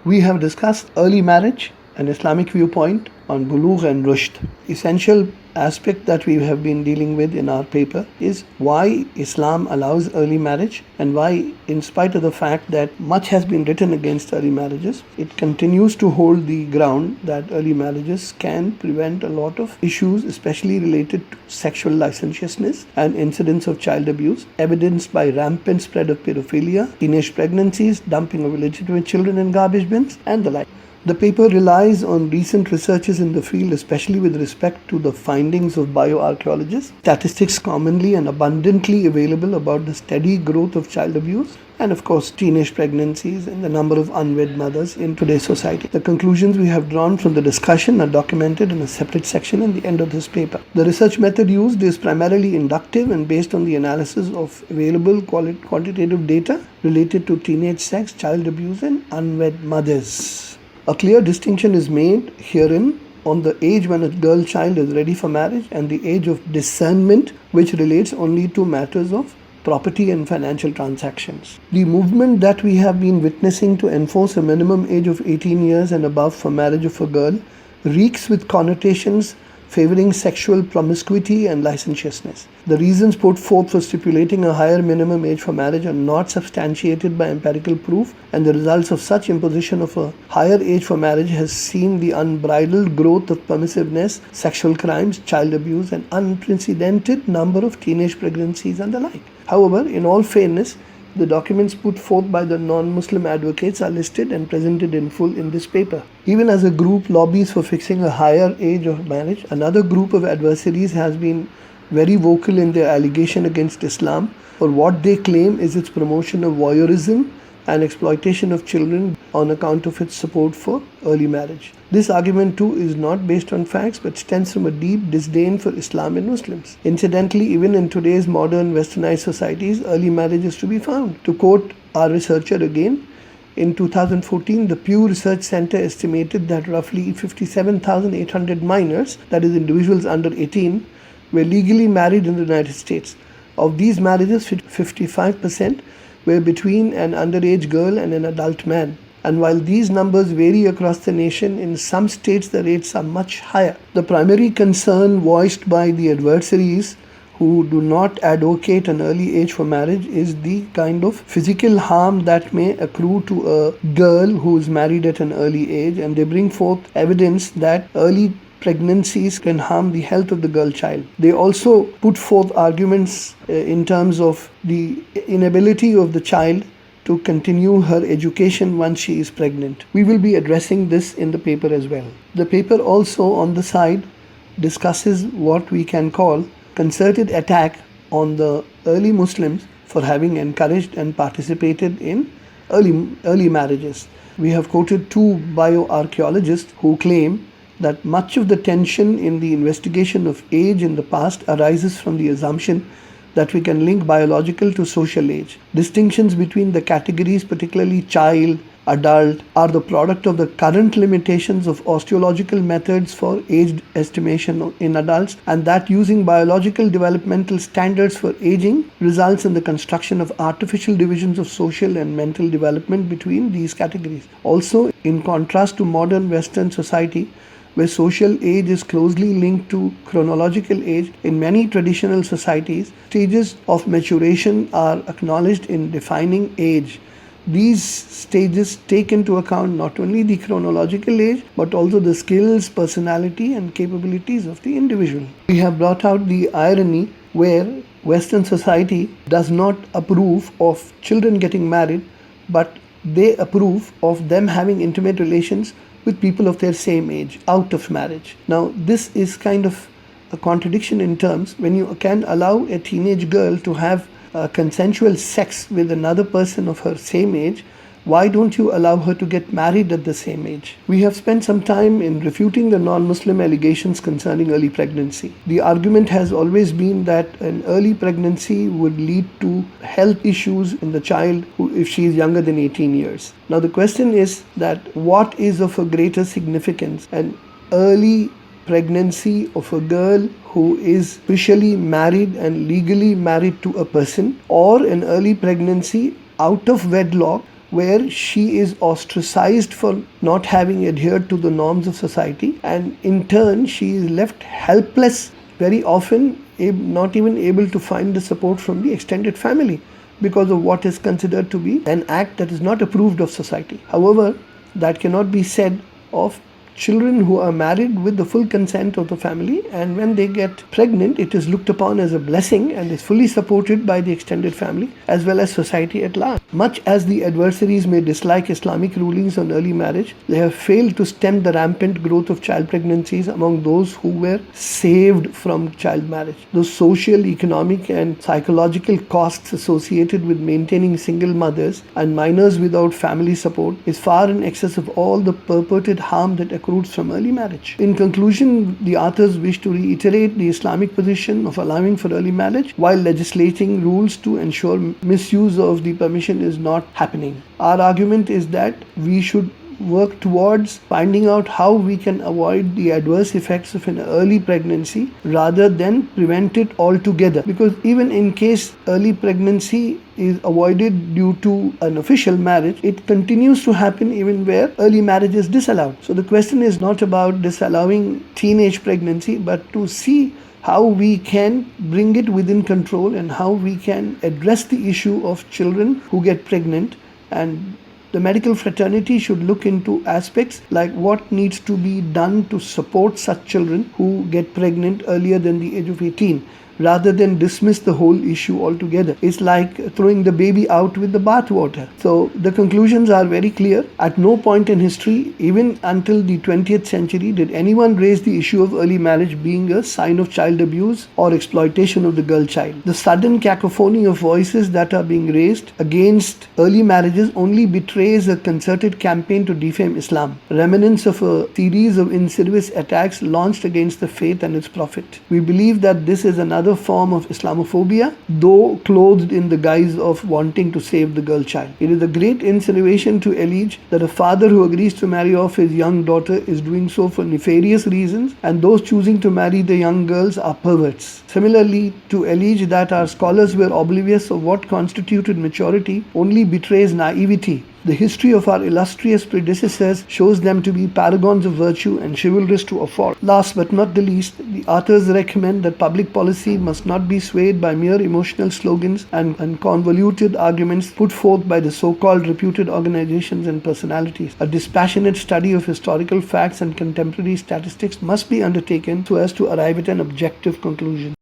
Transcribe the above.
We have discussed early marriage, an Islamic viewpoint on bulugh and rushd. Essential aspect that we have been dealing with in our paper is why Islam allows early marriage and why, in spite of the fact that much has been written against early marriages, it continues to hold the ground that early marriages can prevent a lot of issues, especially related to sexual licentiousness and incidents of child abuse, evidenced by rampant spread of pedophilia, teenage pregnancies, dumping of illegitimate children in garbage bins, and the like. The paper relies on recent researches in the field, especially with respect to the findings of bioarchaeologists, statistics commonly and abundantly available about the steady growth of child abuse, and of course teenage pregnancies and the number of unwed mothers in today's society. The conclusions we have drawn from the discussion are documented in a separate section in the end of this paper. The research method used is primarily inductive and based on the analysis of available quantitative data related to teenage sex, child abuse, and unwed mothers. A clear distinction is made herein on the age when a girl child is ready for marriage and the age of discernment, which relates only to matters of property and financial transactions. The movement that we have been witnessing to enforce a minimum age of 18 years and above for marriage of a girl reeks with connotations favoring sexual promiscuity and licentiousness. The reasons put forth for stipulating a higher minimum age for marriage are not substantiated by empirical proof, and the results of such imposition of a higher age for marriage has seen the unbridled growth of permissiveness, sexual crimes, child abuse, and unprecedented number of teenage pregnancies and the like. However, in all fairness, the documents put forth by the non-Muslim advocates are listed and presented in full in this paper. Even as a group lobbies for fixing a higher age of marriage, another group of adversaries has been very vocal in their allegation against Islam for what they claim is its promotion of voyeurism and exploitation of children on account of its support for early marriage. This argument too is not based on facts but stems from a deep disdain for Islam and Muslims. Incidentally, even in today's modern westernized societies, early marriage is to be found. To quote our researcher again, in 2014, the Pew Research Center estimated that roughly 57,800 minors, that is individuals under 18, were legally married in the United States. Of these marriages, 55% were between an underage girl and an adult man. And while these numbers vary across the nation, in some states the rates are much higher. The primary concern voiced by the adversaries who do not advocate an early age for marriage is the kind of physical harm that may accrue to a girl who is married at an early age, and they bring forth evidence that early pregnancies can harm the health of the girl child. They also put forth arguments in terms of the inability of the child to continue her education once she is pregnant. We will be addressing this in the paper as well. The paper also on the side discusses what we can call concerted attack on the early Muslims for having encouraged and participated in early marriages. We have quoted two bioarchaeologists who claim that much of the tension in the investigation of age in the past arises from the assumption that we can link biological to social age. Distinctions between the categories, particularly child, adult, are the product of the current limitations of osteological methods for age estimation in adults, and that using biological developmental standards for aging results in the construction of artificial divisions of social and mental development between these categories. Also, in contrast to modern Western society, where social age is closely linked to chronological age, in many traditional societies, stages of maturation are acknowledged in defining age. These stages take into account not only the chronological age, but also the skills, personality, and capabilities of the individual. We have brought out the irony where Western society does not approve of children getting married, but they approve of them having intimate relations with people of their same age out of marriage. Now, this is kind of a contradiction in terms. When you can allow a teenage girl to have consensual sex with another person of her same age, why don't you allow her to get married at the same age? We have spent some time in refuting the non-Muslim allegations concerning early pregnancy. The argument has always been that an early pregnancy would lead to health issues in the child if she is younger than 18 years. Now the question is that what is of a greater significance? An early pregnancy of a girl who is officially married and legally married to a person, or an early pregnancy out of wedlock where she is ostracized for not having adhered to the norms of society, and in turn she is left helpless, very often not even able to find the support from the extended family because of what is considered to be an act that is not approved of society. However, that cannot be said of children who are married with the full consent of the family, and when they get pregnant, it is looked upon as a blessing and is fully supported by the extended family as well as society at large. Much as the adversaries may dislike Islamic rulings on early marriage, they have failed to stem the rampant growth of child pregnancies among those who were saved from child marriage. The social, economic and psychological costs associated with maintaining single mothers and minors without family support is far in excess of all the purported harm that accrues from early marriage. In conclusion, the authors wish to reiterate the Islamic position of allowing for early marriage while legislating rules to ensure misuse of the permission is not happening. Our argument is that we should work towards finding out how we can avoid the adverse effects of an early pregnancy rather than prevent it altogether, because even in case early pregnancy is avoided due to an official marriage, it continues to happen even where early marriage is disallowed. So the question is not about disallowing teenage pregnancy, but to see how we can bring it within control and how we can address the issue of children who get pregnant. And the medical fraternity should look into aspects like what needs to be done to support such children who get pregnant earlier than the age of 18, rather than dismiss the whole issue altogether. It's like throwing the baby out with the bathwater. So the conclusions are very clear. At no point in history, even until the 20th century, did anyone raise the issue of early marriage being a sign of child abuse or exploitation of the girl child. The sudden cacophony of voices that are being raised against early marriages only betrays a concerted campaign to defame Islam, remnants of a series of insidious attacks launched against the faith and its prophet. We believe that this is another form of Islamophobia, though clothed in the guise of wanting to save the girl child. It is a great insinuation to allege that a father who agrees to marry off his young daughter is doing so for nefarious reasons, and those choosing to marry the young girls are perverts. Similarly, to allege that our scholars were oblivious of what constituted maturity only betrays naivety. The history of our illustrious predecessors shows them to be paragons of virtue and chivalrous to a fault. Last but not the least, the authors recommend that public policy must not be swayed by mere emotional slogans and convoluted arguments put forth by the so-called reputed organizations and personalities. A dispassionate study of historical facts and contemporary statistics must be undertaken so as to arrive at an objective conclusion.